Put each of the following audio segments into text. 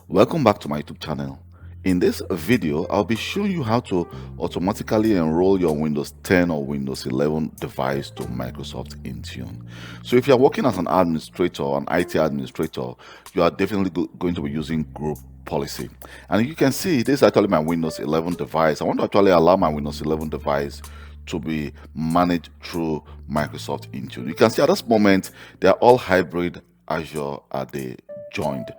Welcome back to my YouTube channel. In this video, I'll be showing you how to automatically enroll your Windows 10 or Windows 11 device to Microsoft Intune. So if you're working as an administrator, an IT administrator, you are definitely going to be using group policy. And you can see this is actually my Windows 11 device. I want to actually allow my Windows 11 device to be managed through Microsoft Intune. You can see at this moment, they're all hybrid Azure are they joined.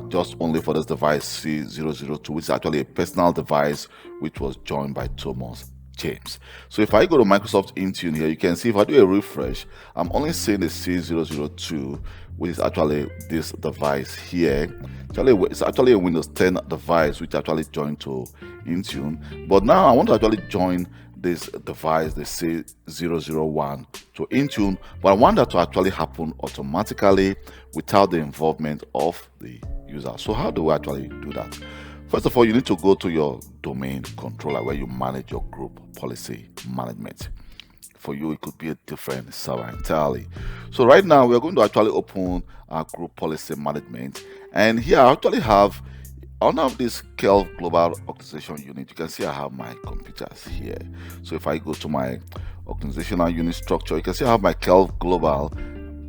Just only for this device C002, which is actually a personal device which was joined by Thomas James. So if I go to Microsoft Intune here, you can see if I do a refresh, I'm only seeing the C002, which is actually this device here. It's actually a Windows 10 device which actually joined to Intune. But now I want to actually join this device, the C001, to Intune, but I want that to actually happen automatically without the involvement of the user. So how do we actually do that? First of all, you need to go to your domain controller where you manage your group policy management. For you, it could be a different server entirely. So right now, we're going to actually open our group policy management, and here I actually have under this KELV Global Organization Unit. You can see I have my computers here. So if I go to my organizational unit structure, you can see I have my KELV Global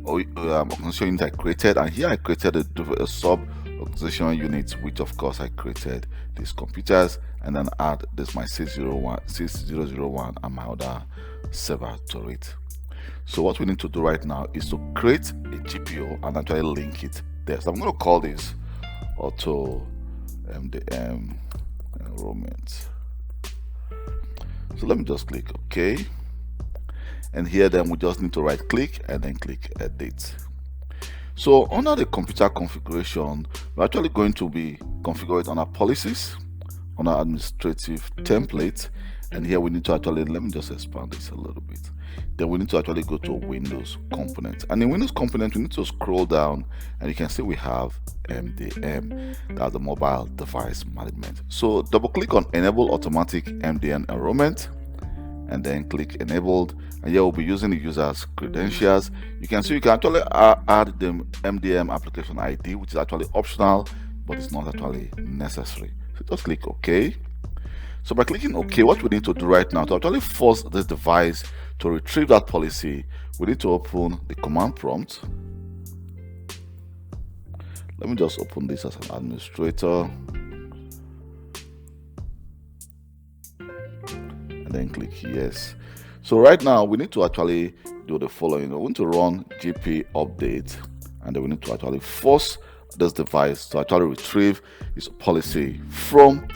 organization unit I created, and here I created a sub organizational unit, which of course I created these computers, and then add this my 6001 and my other server to it. So what we need to do right now is to create a GPO and actually link it there. So I'm going to call this auto MDM enrollment. So let me just click OK, and here then we just need to right click and then click edit. So under the computer configuration, we're actually going to be configured on our policies, on our administrative template, and here we need to actually, let me just expand this a little bit. Then we need to actually go to Windows component, and in Windows component we need to scroll down, and you can see we have MDM, that's the mobile device management. So double click on enable automatic MDM enrollment, and then click enabled, and here we'll be using the user's credentials. You can see you can actually add the MDM application ID, which is actually optional, but it's not actually necessary. So just click OK. So by clicking OK, what we need to do right now to actually force this device to retrieve that policy, we need to open the command prompt. Let me just open this as an administrator, and then click yes. So right now we need to actually do the following. We want to run GP update, and then we need to actually force this device to actually retrieve its policy from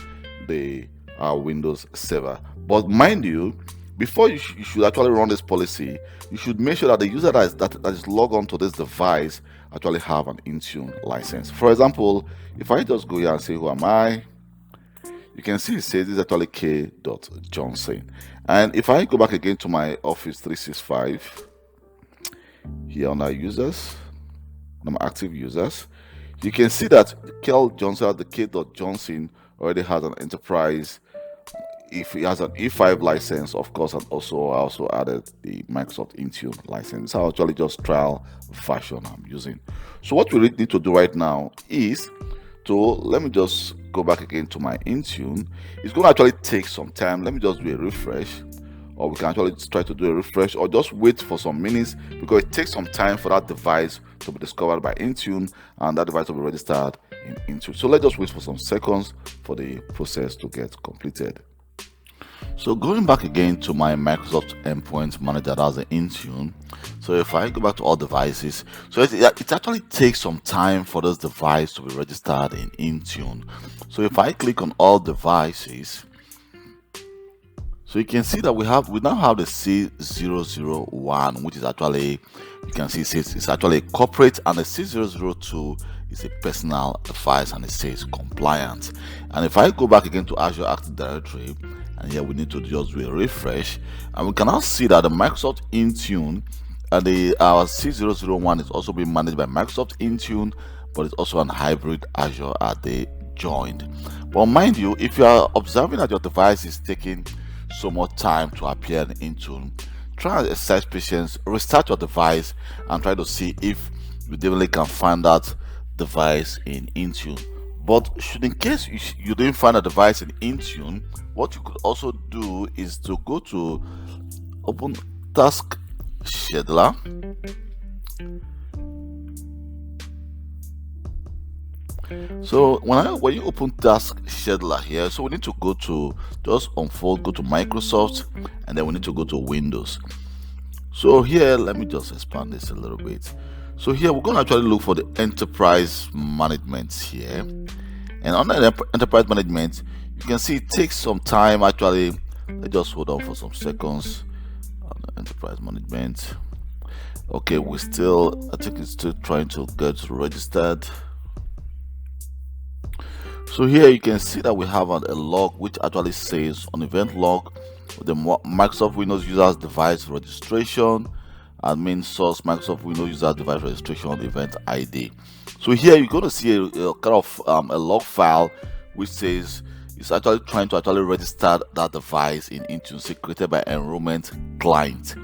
the Windows server. But mind you, before you should actually run this policy, you should make sure that the user that is logged on to this device actually have an Intune license. For example, if I just go here and say who am I, you can see it says this is actually K.Johnson. And if I go back again to my Office 365 here on our users, on my active users, you can see that Johnson, the K.Johnson already has an enterprise. If he has an E5 license, of course, and also I also added the Microsoft Intune license. It's actually just trial version I'm using. So what we need to do right now is to, let me just go back again to my Intune. It's going to actually take some time. Let me just do a refresh, or we can actually try to do a refresh, or just wait for some minutes, because it takes some time for that device to be discovered by Intune and that device will be registered in Intune. So let's just wait for some seconds for the process to get completed. So going back again to my Microsoft Endpoint Manager, that's the Intune. So if I go back to all devices, so it actually takes some time for this device to be registered in Intune. So if I click on all devices, so you can see that we now have the C001, which is actually, you can see it's actually a corporate, and the C002 is a personal device, and it says compliant. And if I go back again to Azure Active Directory, and here we need to just do a refresh, and we can now see that the Microsoft Intune and our C001 is also being managed by Microsoft Intune, but it's also an hybrid Azure are they joined. But mind you, if you are observing that your device is taking so much time to appear in Intune, try and exercise patience, restart your device, and try to see if you definitely can find that device in Intune. But should in case you didn't find a device in Intune, what you could also do is to go to open task scheduler. So when you open task scheduler here, so we need to go to just unfold, go to Microsoft, and then we need to go to Windows. So here, let me just expand this a little bit. So here we're going to actually look for the enterprise management here, and under the enterprise management, you can see it takes some time. Actually, let's just hold on for some seconds. Enterprise management. Okay, I think it's still trying to get registered. So here you can see that we have a log which actually says on event log the Microsoft Windows users device registration, admin source Microsoft Windows user device registration event ID. So here you're going to see a kind of a log file which says it's actually trying to register that device in Intune created by enrollment client.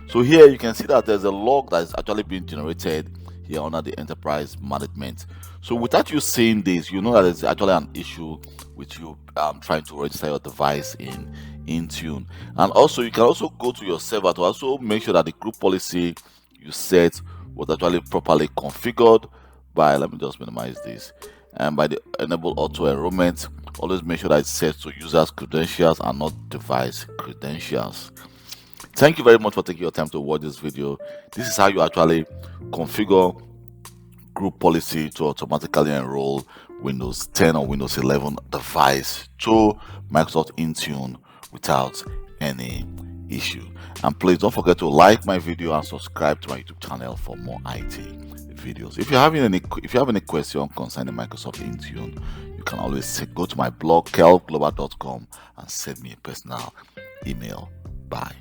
So here you can see that there's a log that is actually being generated here under the enterprise management. So without you seeing this, you know that there's actually an issue with you trying to register your device in Intune. And also you can also go to your server to also make sure that the group policy you set was actually properly configured by, let me just minimize this, and by the enable auto enrollment. Always make sure that it's set to users credentials and not device credentials. Thank you very much for taking your time to watch this video. This is how you actually configure group policy to automatically enroll Windows 10 or Windows 11 device to Microsoft Intune without any issue. And please don't forget to like my video and subscribe to my YouTube channel for more IT videos. If you have any question concerning Microsoft Intune, you can always go to my blog kelglobal.com and send me a personal email. Bye.